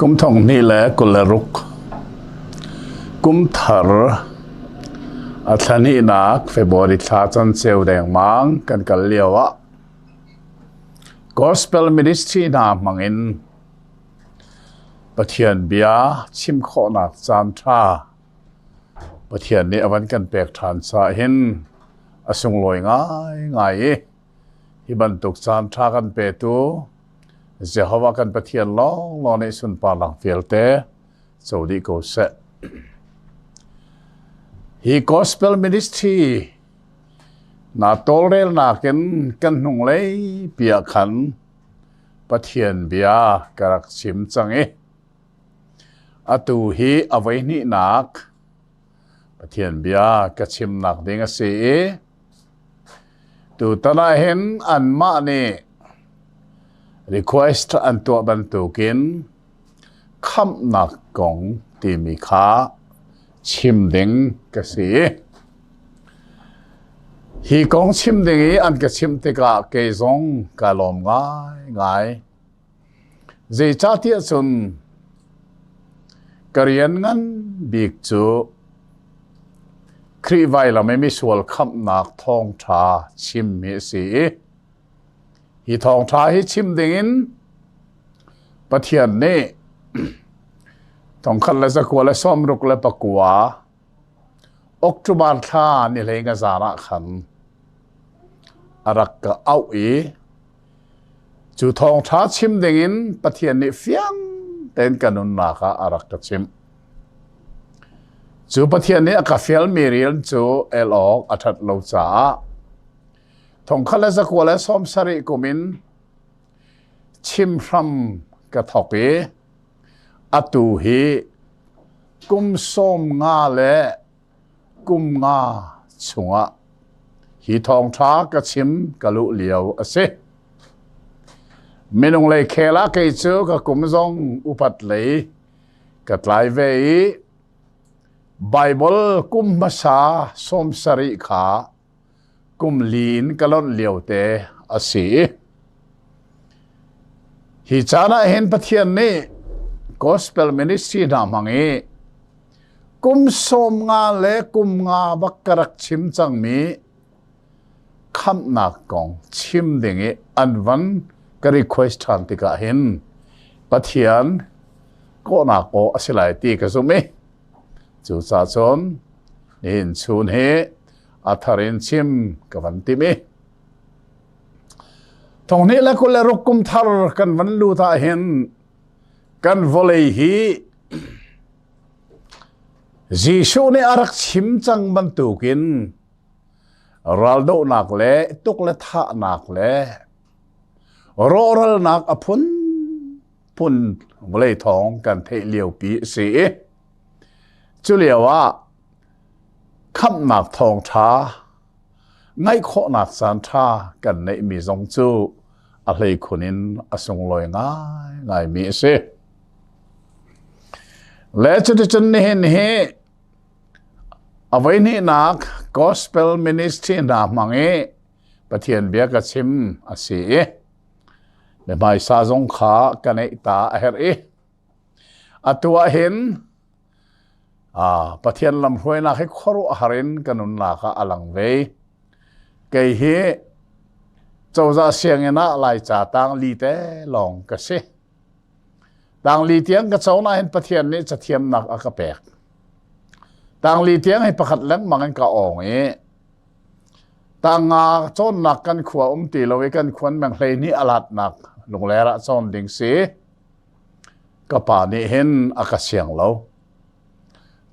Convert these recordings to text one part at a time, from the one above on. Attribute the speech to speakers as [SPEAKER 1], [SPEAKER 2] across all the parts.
[SPEAKER 1] กุมทองนี่แหละกุลรุกกุมทารอัฐานีนักเฟบริทาจันเซวแดงมังกันกัลเลียวะ Gospel Ministry นามังอินปะเทียนเบียชิมขอนักจานทราปะเทียนนี้อวันกันเปกฐานสาหินอสุงลอยง่ายที่บรรทุกจานทรากันเปตูเจ้าว่ากันปะเทียนล้อในสุนปาลังเฟียลเตสวัสดีโกเซฮี Gospel Ministry นาโตเรลนากันหนุ่งเลยเปียขันปะเทียนเบียกรักชิมจังอตูฮีเอาไว้นี่นักปะเทียนเบียกระชิมนักดิ่งเสียตูตนาเห็นอันมานี่request อันตัวบรรทุกินคำนักกงที่มีค่าชิมดิ่งกระสีฮีกงชิมดิ่งอันกระชิมติกาเกยซงกาลมง่ายเจชาติสุนกรียนงันบิกจูครีไวเราไม่มีส่วนคำนักทองชาชิมมีสีฮีทองชาฮีชิมดิ่งปะเทียนนี่ทองคันและสกัวและซ้อมรุกและปะกัวอกจุบานทานี่เลยงาสาระขันอารักกะเอาจูทองชาชิมดิ่งปะเทียนนี่เฟียงเต้นกันนุนนาคาอารักกะชิมจูปะเทียนนี่อากาเฟียลมีเรียนจูเอลออกอัฐโลจาทองคันและสกัวและซ้อมสริกุมินชิมพรำกะทอกอตูฮีกุมส้มงาและกุมงาชุงะฮีทองท้ากระชิมกะลุเหลียวเสไม่ลงเลยเคละเกยเจอกับกุมซองอุปัตเลยกัดลายเวไบเบิลกุมภาษาส้มสริขากุมลีนกะล่อนเหลียวเตอสีฮีจานะเห็นปะเทียนนี่Gospel Ministry นามังกุมสมงาเลกุมงาบักกรักชิมจังมีคำนักกองชิมดิ่งอันวันก็ request ทันติกาเห็นปะเทียนก็นักโออสิไลตีกสุมิจูซาชนนินชูนเฮอัทารินชิมกับวันติมิตรงนี้แล้วก็เลยรุกกุมทาร์กันวันลูตาเห็นกันวลีฮีจีชูนี่อารักชิมจังบรรทุกินรัลโดนักเล่ตุกเล่ท่านักเล่รอรัลนักอพุนพุนวลีทองกันเทเลียวปีสีจุเลียวว่าคำนักทองช้าไงโคนักสันท่ากันในมีทรงจูอะไรคนนี้อสงลอยง่ายมีสิและจุดจุดนี้เห็นเอาไว้นี่นัก Gospel Ministry นามังปะเทียนเบียกชิมอาศีเมื่อไม่ซาจงขากันในตาเฮรีอัตัวเห็นปะเทียนลำห้วยนักให้ขรุหรินกันนุนนักอลังเวเกยเฮเจ้าจะเสียงน่ะลายจ่าตังลีเตลองกษต่างลีเตียงกับเจ้าหน้าเห็นปะเทียนนี้จะเทียมหนักอากาเปกต่างลีเตียงให้ประคัดเล้งมังกันกะอ่องต่างโจนหนักกันขวาตีเราไว้กันควรแบ่งเพลนี้อลัดหนักลงแล้วโจนดิ่งสีก็ป่านี้เห็นอากาเสียงเรา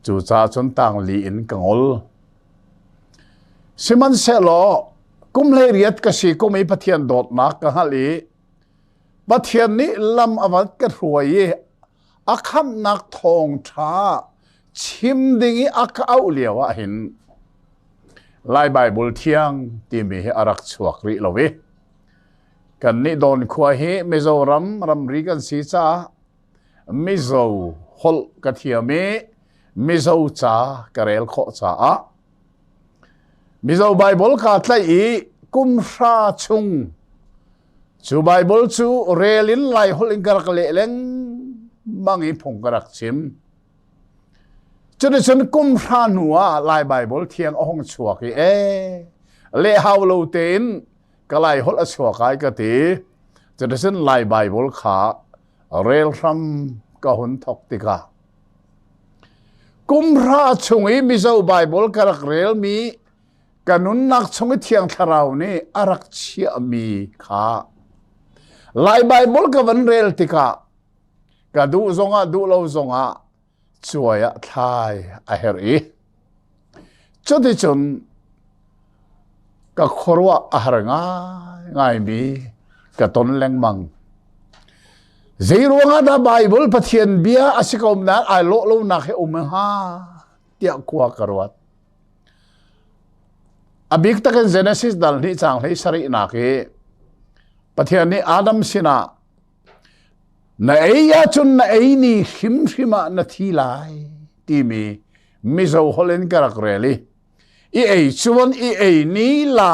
[SPEAKER 1] จูจ่าจนต่างลีอินกังอลสิมันเสลอกุมเลยเรียดกษีกุมไอปะเทียนโดดหนักกันฮะลีปะเทียนนี้ลำอวัดกระรวยอาคำนักทองช้าชิมดิ่งอักเอาเหลียวเห็นลายใบบุลเทียงที่มีอารักชวกริลวิกันนี้โดนขวาเฮมิโซรัมรีกันสีจ้ามิโซฮอลกะเทียมมิโซจ้ากระเรลโคจ้ามิโซไบเบิลขาดไลกุมราชุงจูไบเบิลจูเรลินไลฮอลิงกระเกลเลง mangi phung karak chim chun kum ra nuwa lai bible thiang ahong chuaki le how lo ten kalai hol aswakai ka ti chun lai bible kha rel ram ka hun thok tika kum ra chungi mi zo bible karak rel mi kanun nak chungi thiang tharau ni arak chia mi kha lai bible ka van rel tika ka du zonga du lo zonga chuaya thai a her e choti chun ka khorwa a har ngai mi ka ton leng mang zero nga da bible pathian bia asikom na ai lo na he ha tia kwa karwat abik tak Genesis dal ni chang hei sari na ke pathian ni Adam sina na eya chun na eini himhima na thilai ti mi zo holen karak reli ei chuan ei ni la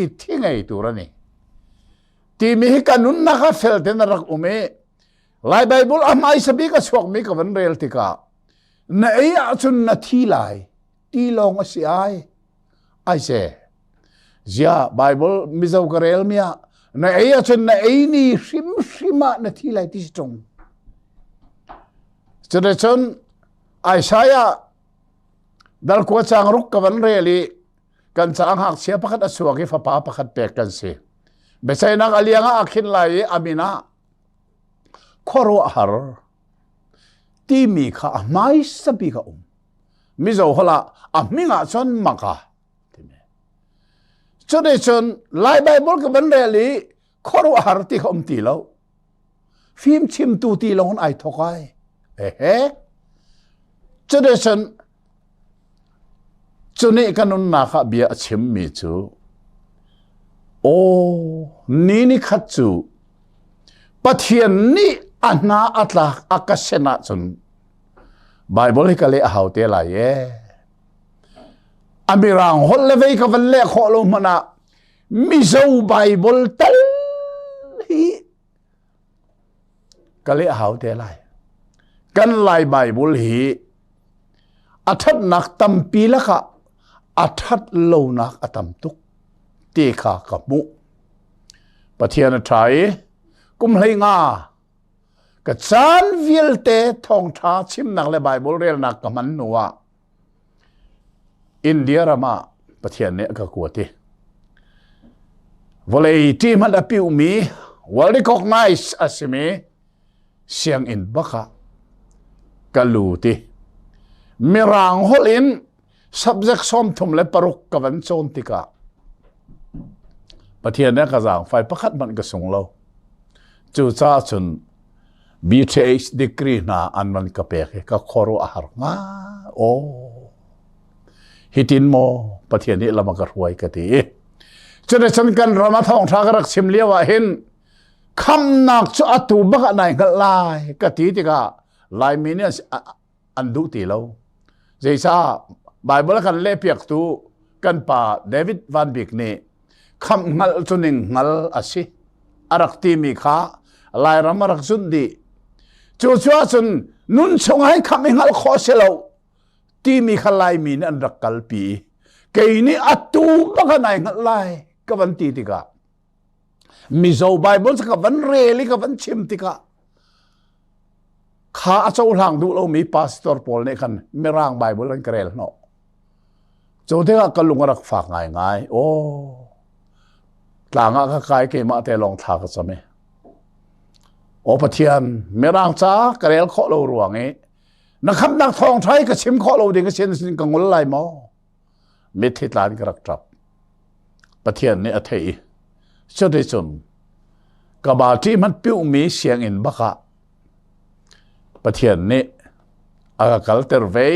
[SPEAKER 1] i thingai turani ti mi kanun na ka felten rak ume lai bible amai sabi ka swak mi ka van rel tika na eya chun na thilai ti long asi ai se zia bible mi zo ka rel mia na eya chun na eini himhima na thilai ti strong chun Isaiah dal ko chang ruk ka van reli kan chang hak sia pakhat aswaki fa pa pakhat pek kan se besai nak alianga akhin lai amina khoro har ti mi kha mai sabi ka mi zo hola aminga chon maka chun lai bible ka van reli khoro har ti khom ti lo phim chim tu ti long ai thokai chune kanun na kha bia chim mi chu ni khat chu pathian ni ana atla akasena chun bible ka le haute la ye amirang hol le ve ka van le kho lo mana mi zo bible tal hi ka le haute lai kan lai bible hi athat nak tam pi la kha athat lo nak atam tuk te kha ka mu pathian thai kum hlei nga ka chan vil te thong tha chim nak le bible rel nak ka man nuwa India rama pathian ne ka kuati volei ti man apiu mi well recognize asime siang in baka kaluti mirang holin subject som thum le paruk kavan chon tika pathian ne ka jang fai pakhat man ka sung lo chu cha chun BTH degree na anman ka peke ka khoro ahar nga hitin mo pathian ni lama ka huai ka ti chune chan kan rama thong tha rak sim lewa hin kham nak chu atu baka nai ngal lai ka ti tika lai mi ne andu ti lo jeisa bible kan le piak tu kan pa David Van Beek ne kham ngal chuning ngal asi arak ti mi kha lai ram rak sun di chu chun nun chongai kham ngal kho selo ti mi khalai min an rak kalpi ke ni atu baka nai ngal lai ka van ti tika mi zo bible ka van reli ka van chim tika kha achau hlang du lo mi pastor Paul ne khan merang bible an krel no cho te ka kalung rak fak ngai tlanga ka kai ke ma te long tha ka chame pathian merang cha krel kho lo ruang na kham nak thong thai ka chim kho lo ding ka chen sin ka ngol lai mo me thitlan ka rak trap pathian ne athei cho de chun ka ba ti man piu mi siang in baka pathian ne aga kalter ve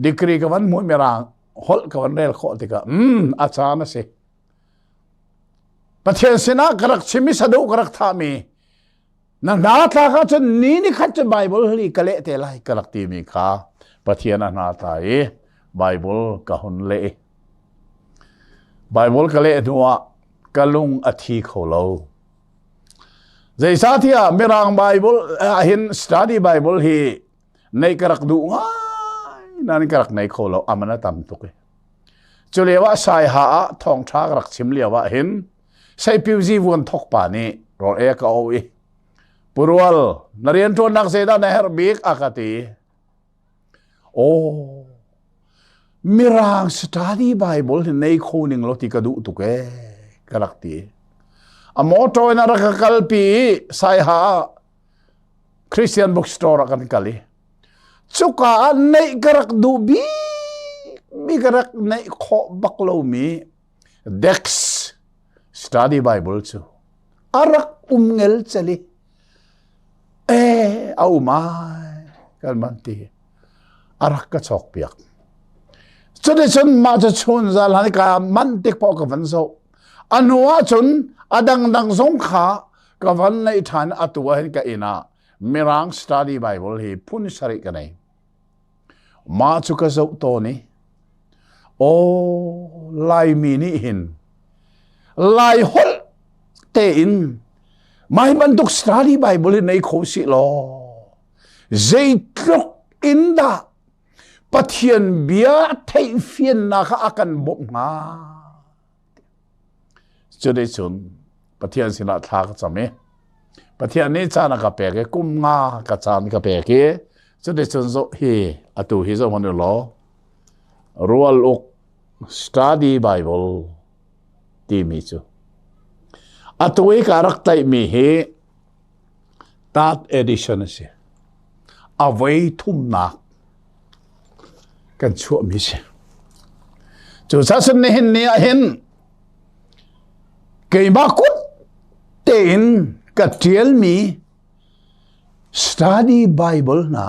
[SPEAKER 1] dikri ka van mu merang hol ka van rel kho tika acha na se pathian sina karak chimi sadu karak thami na tha kha chun ni khat bible li kale te lai karak ti mi kha pathian na ta bible ka hun le bible kale duwa kalung athi kholo zai sa thia mirang bible hin study bible hi nei karak du ngai nan karak nei kholo amana tam tuke chulewa sai ha thong tha rak chim lewa hin sai piuji won thok pa ni rol e ka owi purwal narian to nak seda neher bik akati mirang study bible nei khoning lo ti ka du tuke karak ti amoto na rakakalpi sai ha Christian bookstore kan kali chuka nei karak du bi karak nei kho baklo mi dex study bible chu arak ngel chali au mai kan manti arak ka chok piak chode chon ma cha chon zal han ka man tek po ka van so anwa chon adang dang zong kha ka van nei than atwa hen ka ina mirang study bible hi pun sari ka nei ma chu ka zo to ni lai mi ni hin lai hol te in mai banduk study bible nei kho si lo zai tlok in da pathian bia thei fian na kha akan bok nga chode chun pathian sina tha ka chame pathian ni chana ka pe ke kum nga ka chan ka pe ke chode chun zo hi atu hi zo man lo rual ok study bible ti mi chu atui ka rak tai mi he tat edition se away thum na kan chu mi se chu sa sun ne hin ne hin ke ba kut ten ka tiel mi study bible na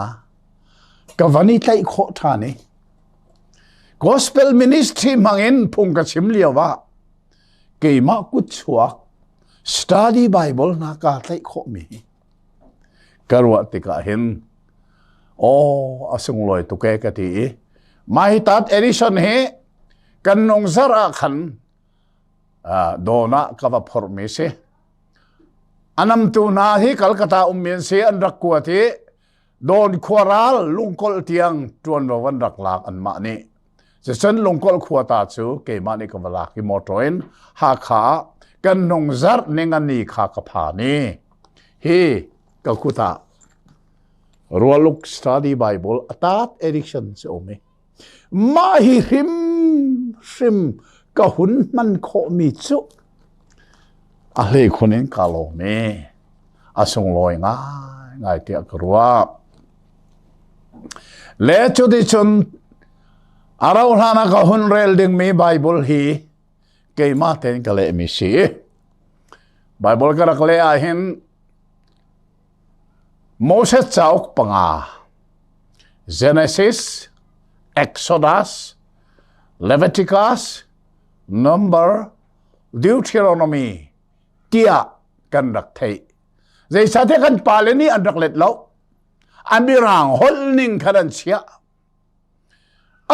[SPEAKER 1] ka vani tai kho tha ne gospel ministry mangin phung ka chim liawa ke ma kut chua study bible na ka tai kho mi karwa tika hin asung loi tu ke ka ti mai tat edition he kan nong zara khan dona ka va phor me se anam tu na hi kalkata ummen se an rak kwa ti don khoral lungkol tiang tuan wan rak lak an ma ni se san lungkol khwa ta chu ke ma ni ka wala ki motoin ha kha kan nong zar nengani kha ka pha ni he ka kuta rualuk study bible atat edition se ome ma hi rim ka hun man kho mi chu a le khonen ka lo me asong loi ngai te akruwa le chu di chun arau hana ka hun rel ding me bible hi ke ma ten ka le mi si bible ka rak le a hin Moses chauk panga Genesis Exodus Leviticus Number Deuteronomy tia kan rak thei zai sa the kan paleni an rak let lo amirang holning khadan chia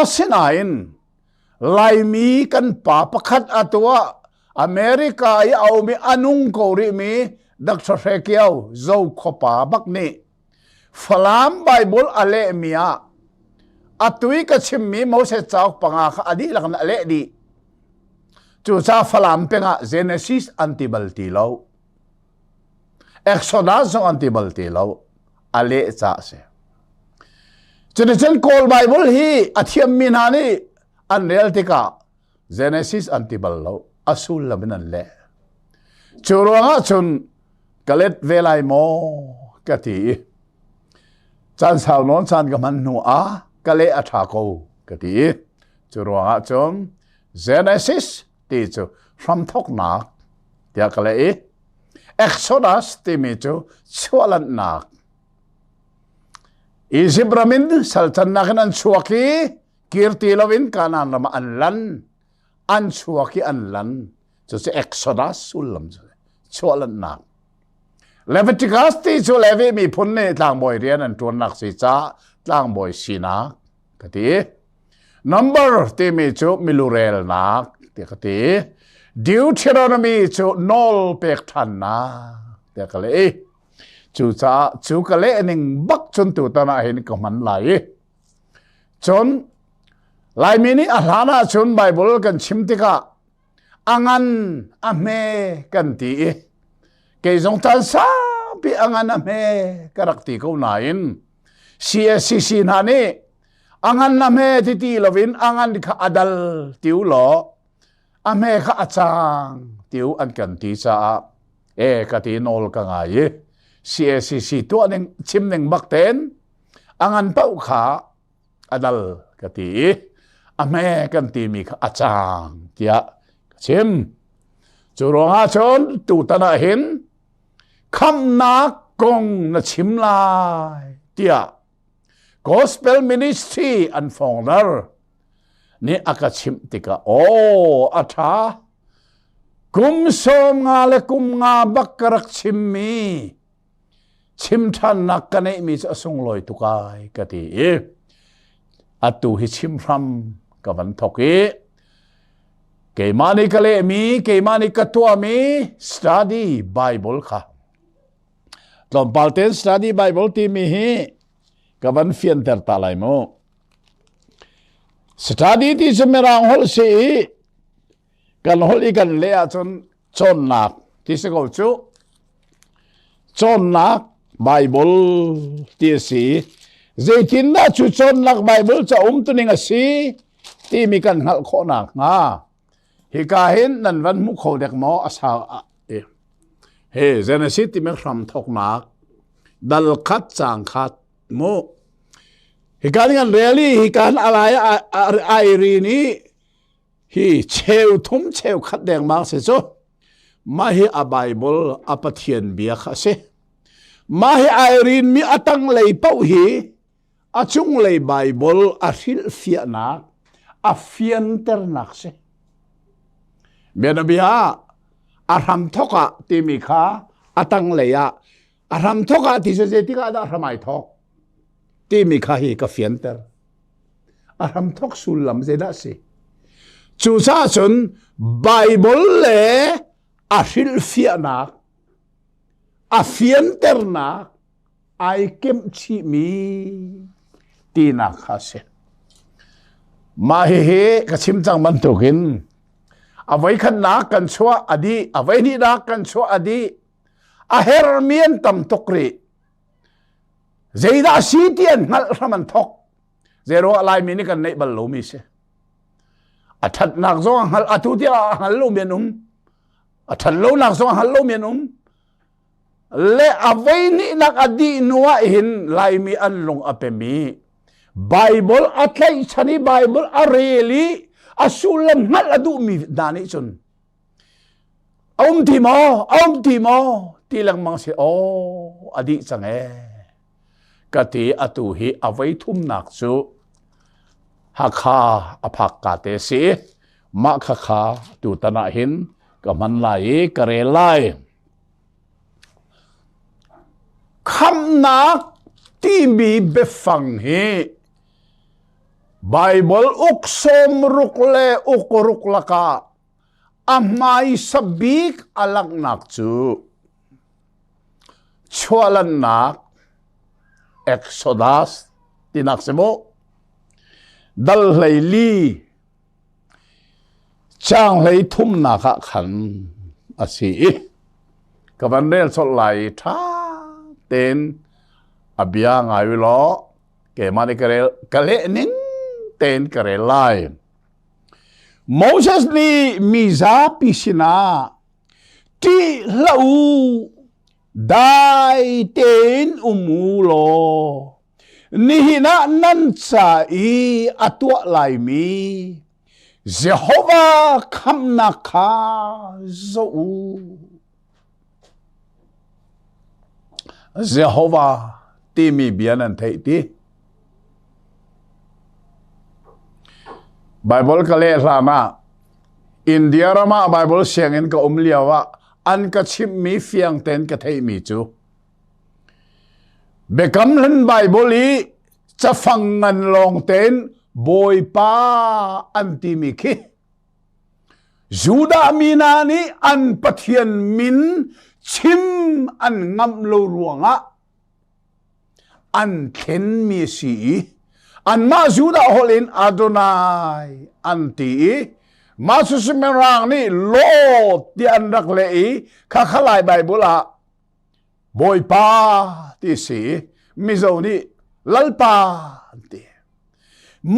[SPEAKER 1] asinain laimi kan pa pakhat atwa America ya awmi anung ko ri mi Dr. Fekiao zo khopa bakni falam bible ale mia atui ka chimmi Moses chauk panga kha adi lakna ale di chu cha falam penga Genesis antibalti lo Exodus antibalti lo ale cha se chen call bible hi athiam minani an realtika Genesis antibal lo asul laminan le churonga chun kalet velai mo kati chan sao non chan ka man nu a kale atha ko kati churonga chum Genesis ti chu from thok na tia kale Exodus ti mi chu chwalan na Izibramin saltan na kanan chuaki kirti lovin kanan lama anlan an chuaki anlan chu se Exodus ulam chwalan na Leviticus ti chu levi mi phunne tlang boy rian an tuan nak si cha tlang boy sina kati number ti mi chu milurel nak ti kati Deuteronomy chu nol pek than na แต่ก็เลยจูก็เลยนึงบักจนตัวตาเห็นก็มันไหลจนหลายมินิอาลานะจนไบเบิลกันชิมติกะอังันอเมกันตีเกยจงตันซาปีอังันอเมกรักตีเขาหนายิน CSCC นานี่อังันอเมที่ตีลวินอังันข้าอดัลติวหลออเมข้าอาจางติวอันกันตีซากตีนอลกังไง CSCC ตัวนึงชิมนึงบักเต็นอังันเป้าขาอดัลกตีอเมกันตีมีข้าอาจางเตียชิมจุรหาชนตูตนาเห็นคำนักกงนชิมลายเตีย Gospel Ministry and Founder นี่อากาชิมติกะโออาทากุมสมงาเลกุมงาบักกรักชิมมีชิมท่านนักกันเอมีจะส่งลอยตุกายกะตีอตูฮิชิมพรำกับวันทกีเกมานิกะเลมีเกมานิกะตัวมี study Bible ค่ะตอนปาลเตน study Bible ที่มีกับวันเฟียนเตอร์ตาไลโม study ที่จะมีรางหลสีกันหลอีกันเลียจนนักที่สกุลจูจนนัก Bible ที่สีเจตินน่าจุจนนัก Bible จะตัวนึงสีที่มีกันหักข้อนักฮิกาเห็นนั่นวันมุขเด็กหมออาสาเฮ้เจเนซิที่ไม่คำทกนักดัลคัดจางคัดโมฮิกานี่กันเรียลี่ฮิการอะไรไอรีนี้ฮิเชลทุ่มเชลคัดแดงมากเสียจ้ะมาฮิอาไบเบิลอาปะเทียนเบียค่ะเสมาฮิไอรีนมีอตังเลยเป้าฮิอาจุงเลยไบเบิลอาฮิลฟิยนักอาฟิยนเตอร์นักเสเบียนบิฮาอารามทกะที่มีข้าอตังเลยอารามทกะที่จะที่ข้าได้ทำไมทกที่มีข้าฮีกาฟินเตอร์อารามทกสุลลัมเจด้าสิจูซาชนไบเบิลเล่อาฮิลฟิอานักอาฟินเตอร์นักไอเก็มชีมีตีนักข้าเสมาเฮกชิมจังมันตุกินเอาไว้ขันนักกันชัวอดีเอาไว้นี่นักกันชัวอดีอาเฮรเมียนตำตกรีเจดาซีเตียนนัลรมันทกเจโรอะไรมีนี่กันในบรรลุมิเสอัฐนักซองฮัลอตุติอาฮัลลูเมียนุมอัฐลูนักซองฮัลลูเมียนุมเลเอาไว้นี่นักอดีนัวเห็นลายมีอันลงอเปมีไบเบิลอัตไลชันีไบเบิลอาเรลีอาสุลมัลอดูมีดานิชนทีมตีลังมังเสโออดีจังกติอตุฮีเอาไว้ทุ่มนักจูฮักคาอภักกาเตสีมักคาตูตนาหินกับมันไหลกระเรไลคำนักที่มีเบฟังฮีไบเบิลอุกสมรุกเลอุกรุกละกาอาไม่สบิกอลักนักจูชัวลันนักเอ็กโซดัสที่นักเสโมดัลเลยลีจางเลยทุ่มนักขันอาศีกับวันเรียนสลายท่าเต็นอเบียงไงวิโลเกมาในกะเลนิงเต็นกะเรไลโมเสสนี่มีซาปิชินาที่เล่าได้เต็นอุมูโลนี่นะนั่นใจอัตัวไลมีเจโฮวาคำนักข้าจูเจโฮวาที่มีเบียนันเทติไบเบิลก็เล่ามาอินเดียรามาไบเบิลเสียงอินก็เลียวว่าอันก็ชิมมีเฟียงเต็นก็เทมีจูเบกำลันไบเบิลีจะฟังงันลองเต็นบอยป้าอันที่มีคิจูดามีนานีอันปะเทียนมิน ชิมอันงำโลรวงะอันเข็นมีสีอันมาจูดาโฮลินอาโดนายอันตีมาสุสเมรังนี่โลดที่อันรักเลยข้าขลายไบเบิลบอยปาที่สีมิโซนี่ลัลปาตี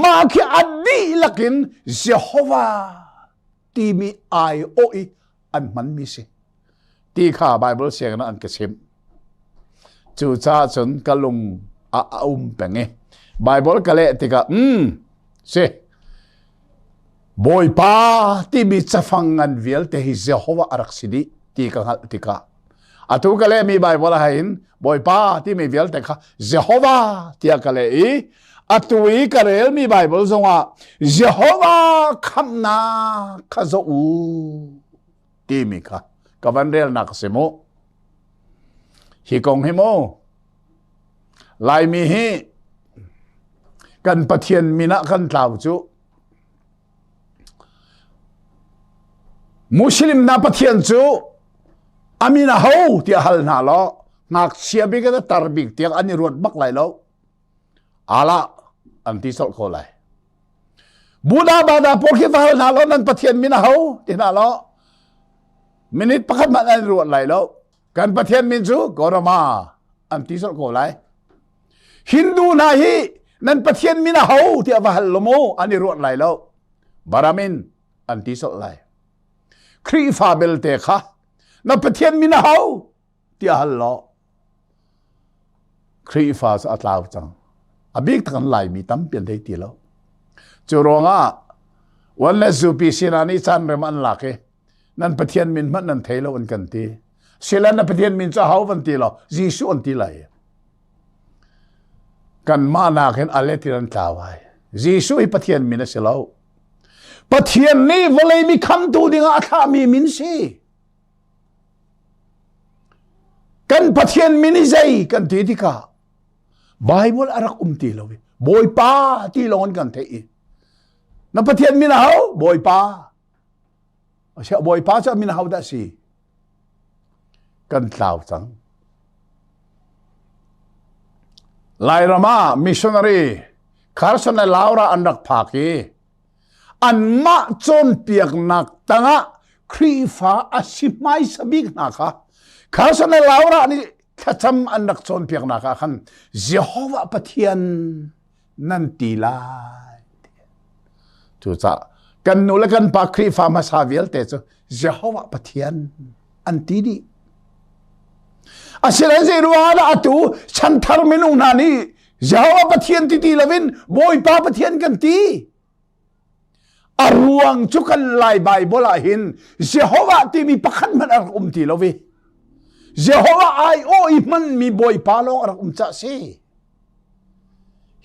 [SPEAKER 1] มาคิอดีลักินเยโฮวาที่มีไอโออีอันมันมีสิที่ข้าไบเบิลเสียงนั้นอันกระชิมจู่จ้าจนกะลุงเป็นไงไบเบิลกะเละติกะสิบอยปาที่มีจะฟังงานเวลแต่ฮิเยโฮวาอารักสิดีที่กังหัลติกะอาตุกะเละมีไบเบิลให้เห็นบอยปาที่มีเวลแต่ข้าเยโฮวาที่กะเละอาตุยกะเละมีไบเบิลส่งว่าเยโฮวาคำนาข้าจะที่มีข้ากวันเรียลนักเสมอฮิกงฮิโมลายมีฮีกันปะเทียนมีนักกันเล่าจูมุสลิมนับปะเทียนจูอามีนาฮูที่ฮัลนาล้อนักเชียบิกันตารบิกที่อันนี้รวดบักไหลล้ออาละอันที่สุดโคไลบูดาบาดาพวกที่ฮัลนาล้อนั้นปะเทียนมีนาฮูที่นาล้อมินิตประคับมันอันรวดไหลล้อกันปะเทียนมินจูกอรมาอันที่สุดโคไลฮินดูนาฮีนั้นปะเทียนมินาฮูที่อวาฮัลโลโมอันนี้รวดไหลแล้วบารามินอันที่สุดไหลครีฟาเบลเตค่ะนั้นปะเทียนมินาฮูที่ฮัลโลครีฟาสอัตลาวจังอบิกตันไหลมีตั้มเปลี่ยนได้ทีแล้วจูรองอ่ะวันนี้ซูปีสินานิจันเรมันหลักนั้นปะเทียนมินมันนั้นเทลวันกันทีเสร็จแล้วนั้นปะเทียนมินจะฮูวันทีแล้วจีสุอันทีไหลกันมานาเห็นอะไรที่นั่นกล่าวไว้ยิสุให้ปะเทียนมินเสลาปะเทียนนี้วเลยมีคำตูดิ่งอาธามีมินสิกันปะเทียนมินใจกันทีที่กาไบเบิลอารักตีเราบอยป้าที่ลงกันเทอีนั่นปะเทียนมินเอาบอยป้าเชื่อบอยป้าจะมินเอาได้สิกันกล่าวจังไลรามามิชชันนารีคาร์สันลาวราอันดักภาคีอันมาจนเปียกนักตั้งครีฟ้าอาศิไม่สบิกนักคาร์สันลาวรานี่ถ้าจำอันดักจนเปียกนักขันเยโฮวาปะเทียนนันตีลายจูจ้ากันนูเลกันปากครีฟ้ามาสาวิลเตจูเยโฮวาปะเทียนอันตีดีอาศัยเจรัวนะตัวฉันทำไม่ลงนานี่ยาวปะเทียนตีละวินบอยป้าปะเทียนกันตีอารวงจุกันไล่ใบโบลาหินเจ้าฮวาที่มีประคันมันอารตีละวิเจ้าฮวาไอโออีมันมีบอยป้าลงอารจะเสีย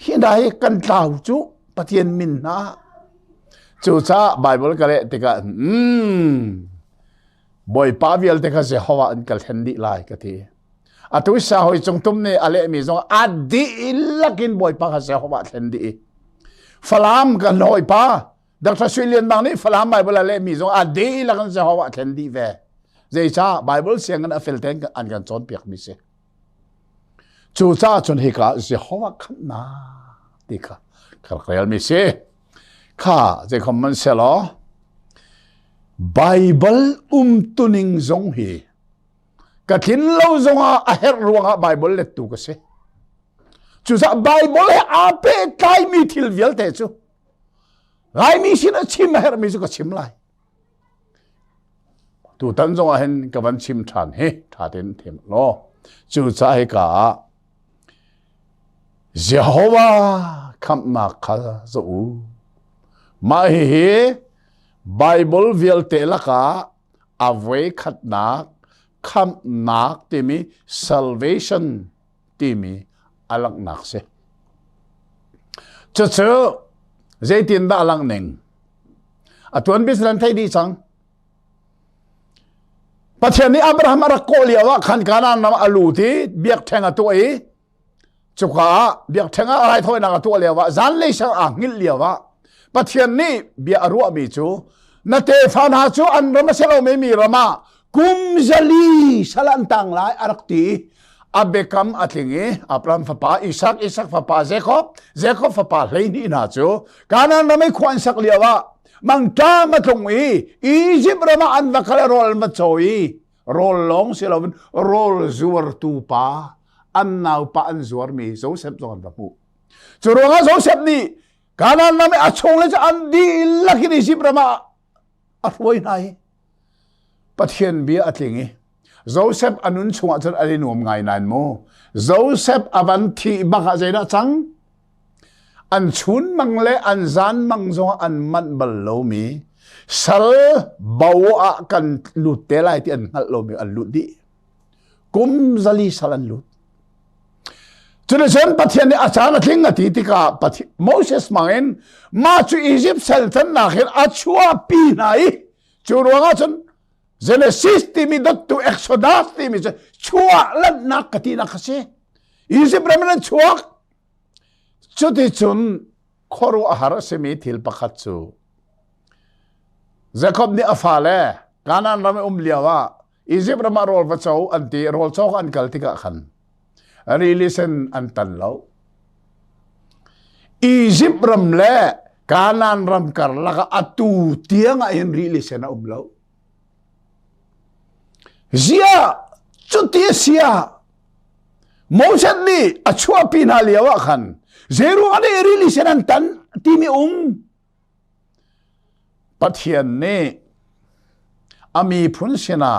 [SPEAKER 1] เห็นได้กันเล่าจุปะเทียนมินนะจุจ้าไบเบิลกันเลยติกันบอยป้าวิลติกันเจ้าฮวาอันกันเห็นดีไล่กันทีอาตุสาหอยจงตุ้มเนี่ยอะไรมีจงอดีลักินบ่อยป้าเขาเสียหัวเส้นดีฝรั่งกันหน่อยป้าดักทศวิลินบางนี่ฝรั่งไบเบิลอะไรมีจงอดีลักินเสียหัวเส้นดีเว่เจ้าชาไบเบิลเสียงกันอัฟเฟลเทนกันอันกันจนเปียกมิเสจูจ้าจนฮิกาเสียหัวขันนาดีค่ะข้าเรียลมิเสข้าจะคำมันเสลอไบเบิลตุนิงจงฮีกะทินเราจงอาเฮรวงไบเบิลเล็ตุกเสจูจ้าไบเบิลอาเปไกมีทิลเวลเตจูไกมีสินะชิมเฮรมีจุกชิมไลตูตันจงอาเห็นกับวันชิมทานเฮทาเต็นเทมโลจูจ้าเฮกาเยโฮวาคำนักข้าจูมาเฮไบเบิลเวลเตละกาอเวขัดนักคำนักที่มี salvation ที่มีอลังนักเสียจะเจอเจตินดาอลังหนึ่งตัวนี้เป็นไทยดีจังปัจจุบันนี้อับราฮัมรักโกเลียวว่าขันการนำอลูที่เบียกแทงตัวจุกาเบียกแทงอะไรทว่านักตัวเลียวว่าจันเลยช่างอ่างงิลเลียวว่าปัจจุบันนี้เบียรัวมีจูนัตเตฟานาจูอันรำเสลไม่มีรำมา กุมซาลีสลันตังหลายอารักตีอับเบคัมอัตลิงอับรามฟปาอิสักฟปาเจคอบฟปาเลยนี่นาจูการนั้นเราไม่ควรสักเลียวว่ามังตามาตรงอียิปต์เรามาอันวัคลโรลมาโจยโรลลงสิเราเป็นโรลซัวร์ตูปาอันนาวปาอันซัวร์มีโซเซปจอนแบบมูจูรัวโซเซปนี่การนั้นเราไม่อัชงเลยจะอันดีลักอียิปต์เรามาอัดไว้ไหนปะเทียนเบียอัดลิงโซเซปอันนุนชงอาจจะอะไรหนุ่มไงนั่นโมโซเซปอวันที่บักใจนะจังอันชุนมังเลอันจานมังจงอันมันบลโลมีสัลบ่าวอากันลุดเตลัยที่อันฮัลโลมีอันลุดดีกุมซาลีสัลันลุดจุดเช่นปะเทียนอาจารย์ทิ้งอธิติกาปะทิโมเสสมังเอ็นมาจูอียิปต์เซลตันนักเห็นอาชัวปีไหนจูรัวงาจนเจเนซิสที่มีดัตตุเอ็กโซดัสที่มีชัวลันนักกตินักเสอียิปต์เริ่มนั้นชัวจุดที่จุนขอรู้อาหารเสมีทิลปะขัดจูเจคอบนี่อฟาเลการนั้นเราไม่เลียวว่าอียิปต์เรามาโรลวัชโออันที่โรลโชกอันกัลติกะขันรีลิเซนอันตันเลาอียิปต์รำเล่การนั้นรำการลักอัตูเตียงอันรีลิเซนเลาเสียจุดที่เสียโมเสสนี่อัชัวปีนาเลียวขันเซรุอันนี้รีลิเซนอันตันที่มีปะเทียนนี่อามีพุนสินา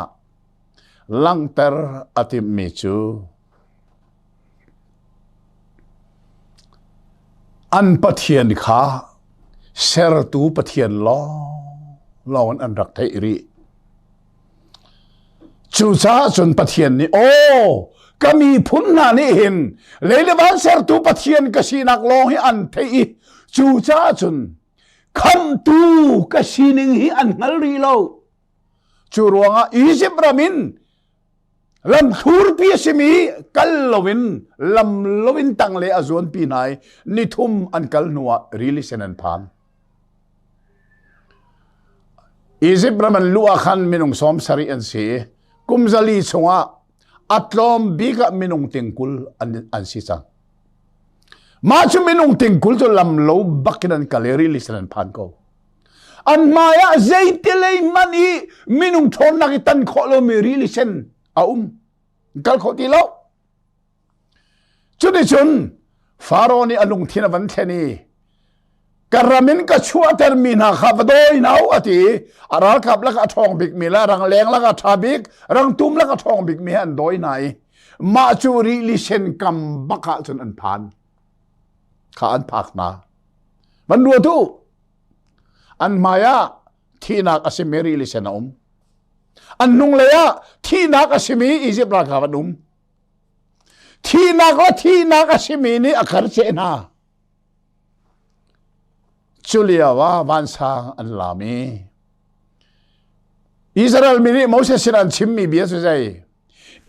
[SPEAKER 1] ลังเตอร์อติมิจูอันปะเทียนข้าเซรตูปะเทียนล้ออันรักไทยรีจูจ้าจนปะเทียนนี่โอ้ก็มีพุนนานี่เห็นเลยเลยวันเซรตูปะเทียนก็สีนักล้อให้อันไทยจูจ้าจนคำตูก็สีนึงให้อันฮัลรีโลจูรัวงอียิปต์รามินลำทูร์ปีสมีกัลลวินลำลวินตังเลอจวนปีไหนนิทุมอันกัลนัวรีลิเซนันพานอียิปต์รามันลัวขันมินุงสอมสรีอันเสกุมซาลีชงะอัตลอมบิกะมินุงติงกุลอันสิจังมาชุมินุงติงกุลจนลำลบักนันกัลรีลิเซนันพานก็อันมายาเจติเลมันอีมินุงทนนักตันขอโลมิรีลิเซนกัลขอตีแล้วจุดที่จุนฟาโรห์นี่อนุงทินวันเทนีกระมินก็ชัวเตอร์มินาขับโดยนาวอติอารักขับแล้วก็ทองบิกมีละรังแรงแล้วก็ทาบิกรังตุ้มแล้วก็ทองบิกมีอันโดยไหนมาจูรีลิเซนกัมบักจนอันผ่านข้าอันพักนามันดูทุอันมายาที่นักอสิเมรีลิเซนอันนุงเลยที่นักอสิมีอียิปต์ราคาบันุมที่นักอสิมีนี่อักขระเจนาจุลียว่าวันสางอันลามีอิสราเอลมีนี่โมเสสนันชิมมีเบียสุใจ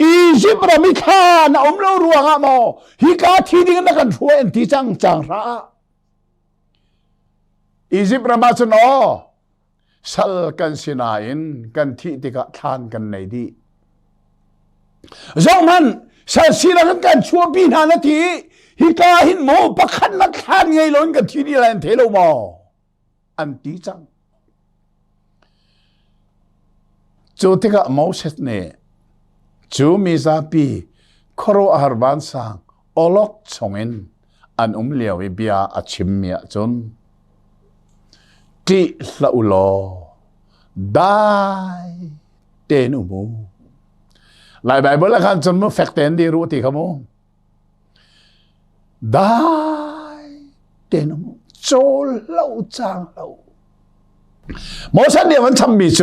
[SPEAKER 1] อียิปต์รามิคานอมเลรัวงะโมฮิกาที่ดิ้งนักกันช่วยอันที่จังระอียิปต์รามาชนอสัลกันสินาอินกันที่ติกะทานกันในดีจงมันสัลสินากันชัวปีนานาทีฮิกาหินโมปักขันนักทานไงล้นกันที่นี่แหละเทโลโมอันที่จังจูติกะโมเสสเนจูมิซาปีคโรอาร์บานสังอลอกชงอินอันเลียวเบียอาชิมเมียจนที่ละอุโลได้เตนุมูหลายใบเบลกันจนมันแฟกเตนดีรู้ที่เขาโมได้เตนุมูโจเล่าจางเล่าโมสันเดียมันทำมิโจ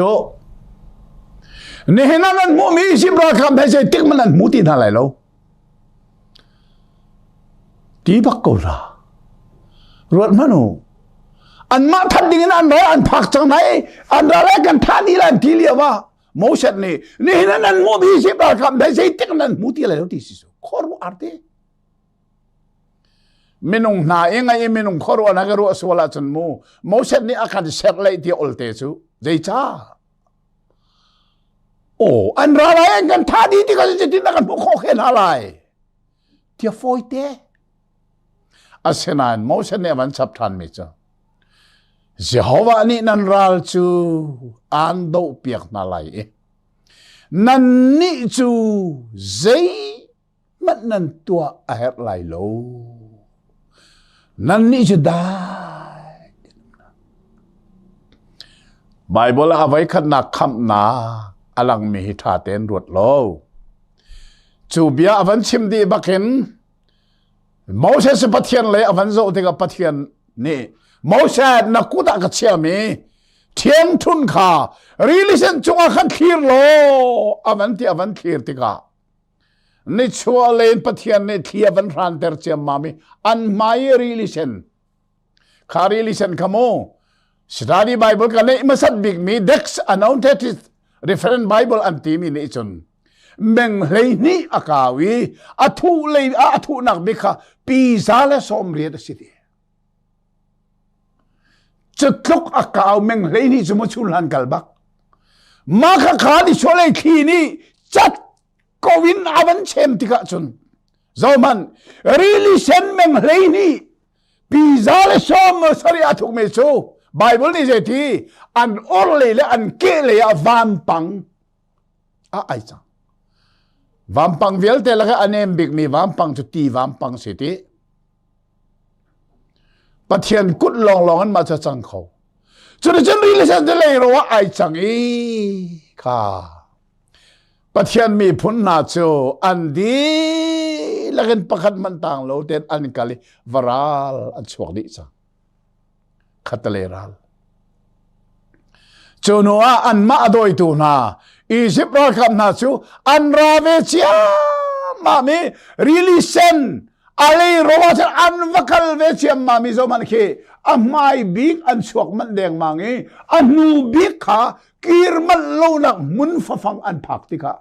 [SPEAKER 1] เนี่ยนั่นมูมีสิบราคำให้ใจติ๊กมันนั่นมูตีนอะไรเล่าตีบักกูระรวดมันโออันมาทันดิ้งอันร้อยอันพักจังไหนอันอะไรกันท่านี้แหละที่เรียกว่าโมเสสนี่นั่นมูมีสิบราคำให้ใจติ๊กนั่นมูตีอะไรเล่าที่สิสุขอรู้อาร์เตมินุงนาเองไงมินุงขอรู้นักรู้สวรรค์จนโมเสสนี่อาการเสร็จเลยที่อัลเตซูใจจ้า โอ้อันราลายกันท่าดีที่ก็จะติดกันพวกเขาเห็นอะไรเที่ยวโฟยเตอาเซนานมอเสเนวันสับทันมิจ้ะเจ้าว่านี่นันรัลจูอันโดเปียกนาไลนันนี่จูใจมันนันตัวอาเหตุไลโลนันนี่จูได้ไบเบิลเอาไว้ขนักคำนาอลังมีหิทาเตนรวดโลจูเบียอวันชิมดีบักเห็นมอเสสปะเทียนเลยอวันโซติกับปะเทียนนี่มอเสสนักกุดากเชียมีเทียงทุนขารีลิเซนจงอาคันคีร์โลอวันที่อวันคีร์ติกานี่ชัวเลนปะเทียนนี่ที่อวันรันเตอร์เชียมามีอันไม่รีลิเซนขารีลิเซนขโมstudy Bible กันเลยมาสัตบิกมี Dex announced reference Bible อันที่มีนี่จนเมงเลยนี่อากาวีอัทุเลยอัทุนักบิค่ะปีซาและสมเรียดสิเดีจะคลุกอากาเมงเลยนี่จะมาชุนลันกัลบักมาข้าขาดิชวเลยขีนี่จัดกวินอาวันเชมติกะจนเจ้ามันรีลิเซนเมงเลยนี่ปีซาและสมสริอัทุกเมโซBible นี่เจทีอันออร์เลยและอันเกเลยอะวามปังไอ้จังวามปังเวลเตละก็อันเอมบิกมีวามปังจุดตีวามปังสิทีปะเทียนกุดลองกันมาจะจังเขาจุดจันรีเลสันจะเลยรู้ว่าไอ้จังค่ะปะเทียนมีพุนนาโจอันดีละกันประคัดมันต่างโลเตนอันกาลิวาราลอันสวกดิจังขัดเลรัลจูนัวอันมาโดยตัวนาอียิปต์รักคำนาจูอันราเวชียมามีรีลิเซนอะไรรู้ว่าจะอันวัคลเวชียมามีโซมันเคอันไม่บิ๊กอันสวกมันแดงมังเออันนูบิ๊กค่ะกีร์มันโลนักมุนฟังอันพักติกะ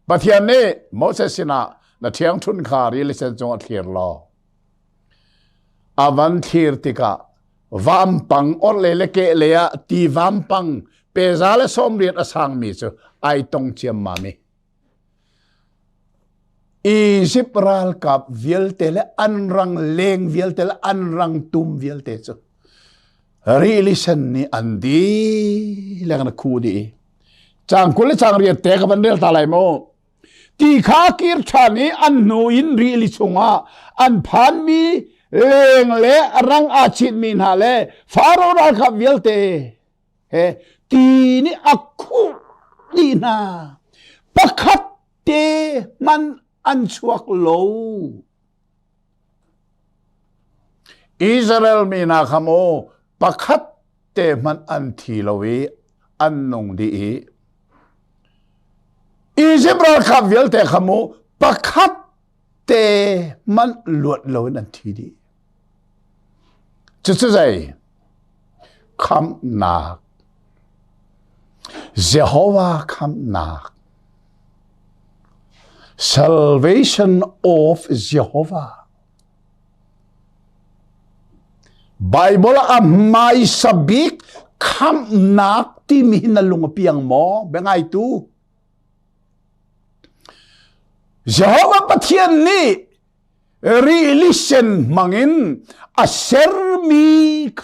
[SPEAKER 1] ปะเทียนนี้โมเสสนะนาเทียงทุนขารีลิเซนจงอัดเทียร์ลออาวันเทียร์ติกะวามปังอดเลยเกเลียตีวามปังเปซาเลสอมเรียดอสังมีจูไอตงเชียมมามีอียิปต์รัลกับเวลเตเลอันรังเลงเวลเตเลอันรังตุมเวลเตจูรีลิชันนี่อันดีเรื่องนักคูดีจางกุลจางเรียดเตะกับบันเดลตาไลโมตีขากิร์ชานีอันนูอินรีลิชงาอันพันมีเลงเลรังอาชิดมินฮาเลฟาโรรัลกับเวลเตเฮตีนี่อักคูดีนาประคัดเตมันอันชวกโลอิสราเอลมีนาคโมประคัดเตมันอันทีโลวีอันนงดีอิจิปต์กับเวลเตขโมประคัดเตมันลวดโลนันทีดีจะใจคำนักเยโฮวาคำนัก salvation of Jehovah Bible ไม่สบิกคำนักที่มีนลุงเปียงหมอเป็นไงตู้เยโฮวาปะเทียนนี่รีลิเซนมังอินอาเซอร์มี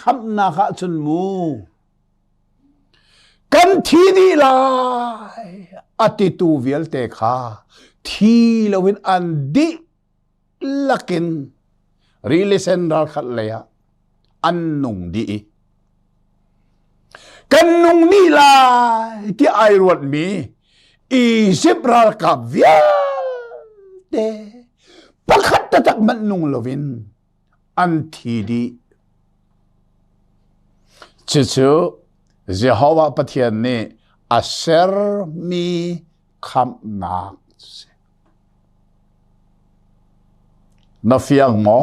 [SPEAKER 1] คำนักจนมูกันทีดีลายอติตูเวลเตคาทีลวินอันดีลักินรีลิเซนรัลขัดเลยอันนุ่งดีกันนุ่งนี่ลายที่ไอรวดมีอียิปต์รัลกับเวลเตประคัดจากมันนุ่งลวินอันทีดีจู่ๆเยโฮวาปะเทียนนี่อาเซอร์มีคำนักนับยังหมอ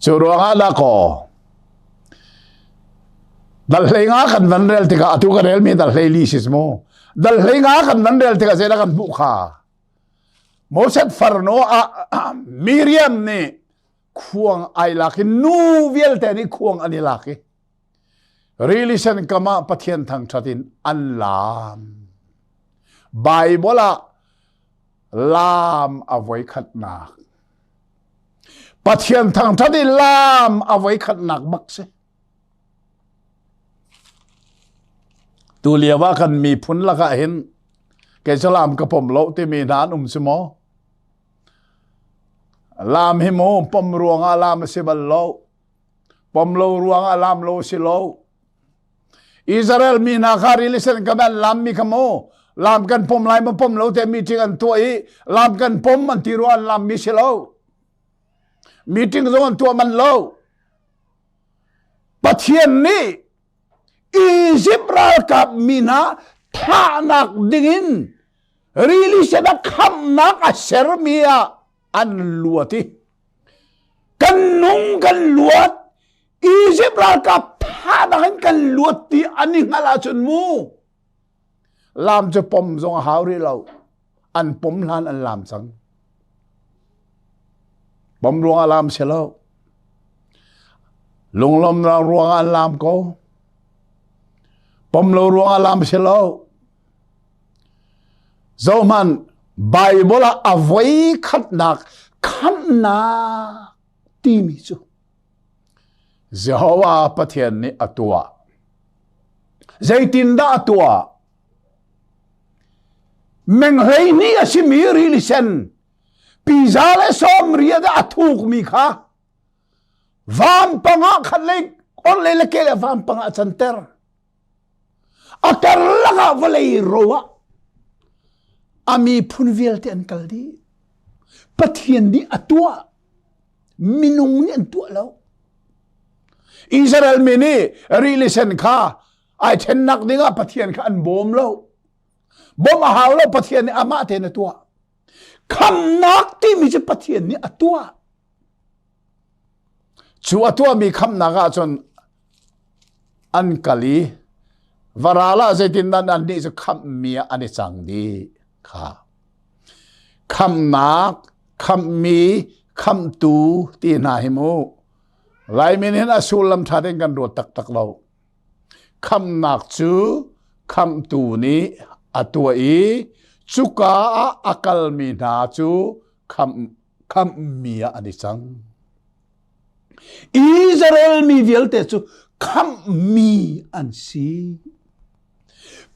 [SPEAKER 1] จู่รัวงาละก็ดัลเลงากันวันเรลติกาตุกันเรลมีดัลเลลิซิสโมดัลเลงากันวันเรลติกาเซลักันบุคาโมเสสฟาร์โนมิเรียมนี่ควงไอลักนูเวลแต่นี่ควงอันนี้ลัก religion kama pathian thang thatin an lam bible lam avoi khatnak pathian thang thatin lam avoi khatnak bakse tu liawa kan mi phun laka hin ke salam ka pom lo te mi nan simo lam hi mo pom ruanga lam se bal lo pom lo ruanga lam lo si lo Israel mi na khari listen kaman lam mi kamo lam kan pom lai ma pom lo te meeting an toi lam kan pom man ti ruan lam mi si lo meeting zon to man lo pathian ni Israel ka mina thanak dingin really seba khamnak a sermia an luati kanung kan luat Israel ka thanakan kan luati ani ngala chun mu lam je pom zong hauri lo an pom lan an lam sang pom ruang alam selo lunglom na ruang alam ko pom lo ruang alam selo zoman bible avoi khatnak khamna ti mi chu Jehovah pathian ni atua zaitin da atua meng hei ni asimi rilisen pizale som ria da athuk mi kha vam panga khalek on le ke le vam panga chanter atar laga valei rowa ami phunvial te an kaldi pathian di atua minung ni an tu lo Israel mini relation kha ai thenak dinga pathian kha an bom lo bom a haw lo pathian ni ama te na tua kham nak ti mi je pathian ni atua chu atua mi kham naga chon an kali varala zaitin nan an ni je kham mia ani chang di kha kham nak kham mi kham tu ti na hi mu lai min hin asulam thaten kan ro tak tak lo kham nak chu kham tu ni atua i chuka akal mi na chu kham mia ani chang Israel mi velte chu kham mi an si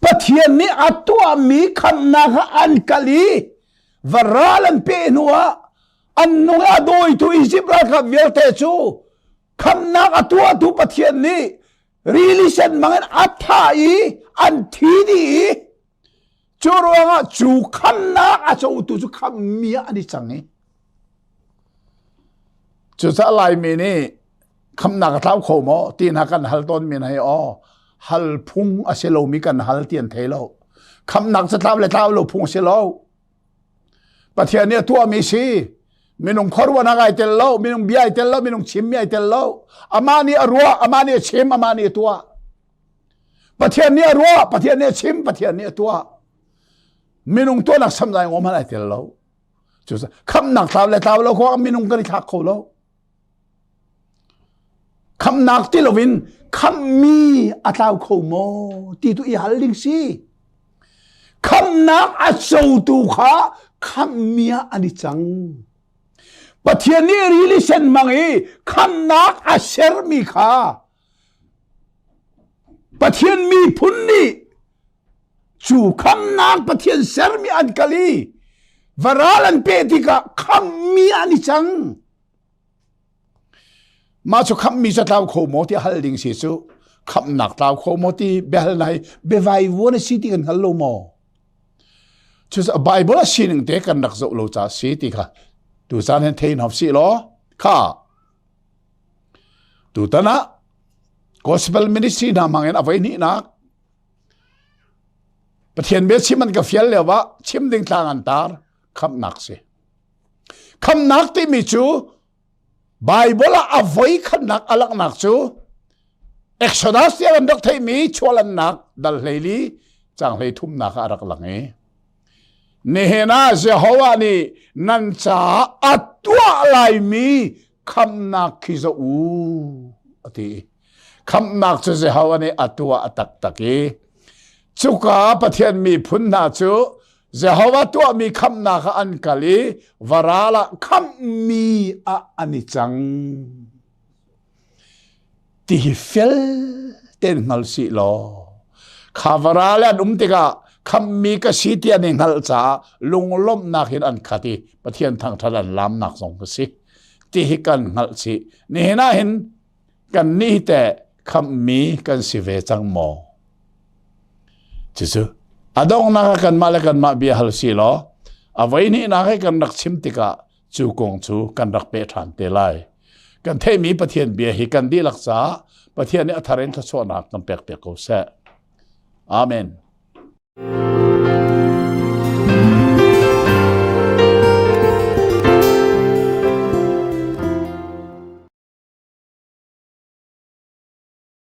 [SPEAKER 1] pathian ni atua mi kham na an kali varalan pe nuwa annunga doi tu Israel ka velte chu kham na atua tu pathian ni relation mangan athai an thi di churuanga chu kham na a chu tu chu kham mia ani changi chu sa lai me ni kham na ka thau kho mo tin ha kan hal ton min hai o hal phung a selo mi kan hal tian thelo kham nak sa thau le thau lo phung selo pathian ni tu mi si minung khorwa na gai tel lo minung biai tel lo minung chim mi ai tel lo amani arwa amani chim amani tua pathian ni arwa pathian ni chim pathian ni tua minung to nak samjai ngom han ai tel lo chu sa kham nak taw le taw lo ko minung kan thak kho lo kham nak ti lovin kham mi ataw kho mo ti tu i hal ling si kham nak a chou tu kha kham mia ani chang pathian ni relation mangi kham nak a ser mi kha pathian mi phun ni chu kham nak pathian ser mi an kali varalan pe ti ka kham mi ani chang ma chu kham mi cha taw kho mo ti hal ding si chu kham nak taw kho mo ti bel nai be vai wona si ti kan hal lo mo chu sa bible a sin te kan nak zo lo cha si ti kha tu san hen thein hop si lo kha tu tana gospel ministry na mangen avai ni nak pathian be chiman ka fial lewa chim ding tlang an tar kham nak se kham nak ti mi chu bible avoi khan nak alak nak chu exodus ya ndok thai mi cholan nak dal leili chang lei thum nak arak lange nehena Jehovah ni nan cha atwa lai mi kham nak khizo u ati คำนักจูเจฮาวนี่อัตัวอัตักตะกีจุกาปะเทียนมีพุนนาจูเจฮาวตัวมีคำนักอันกะลีวาราละคำมีอันิจังที่เฟลเต็นหัลสิโลข้าวราละติกาคำมีกสิที่อันหัลจ้าลุงล้มนักเห็นอันขัดปะเทียนทางทะเลล้ำนักสงกสิที่กันหัลสินี่น่าเห็นกันนี่แต่คำมีกันสิเวจังโมจิซูอดองนักกันมาเลกันมาเบียหัลสิโลเอาไว้นี่นักให้กันรักชิมติกาจูกงจูกันรักเปทันเตลัยกันเทมีปะเทียนเบียหิกันดีรักษาปะเทียนนี้อัธเรนทศวนักกันเปียกเปียกกูเสอาเมน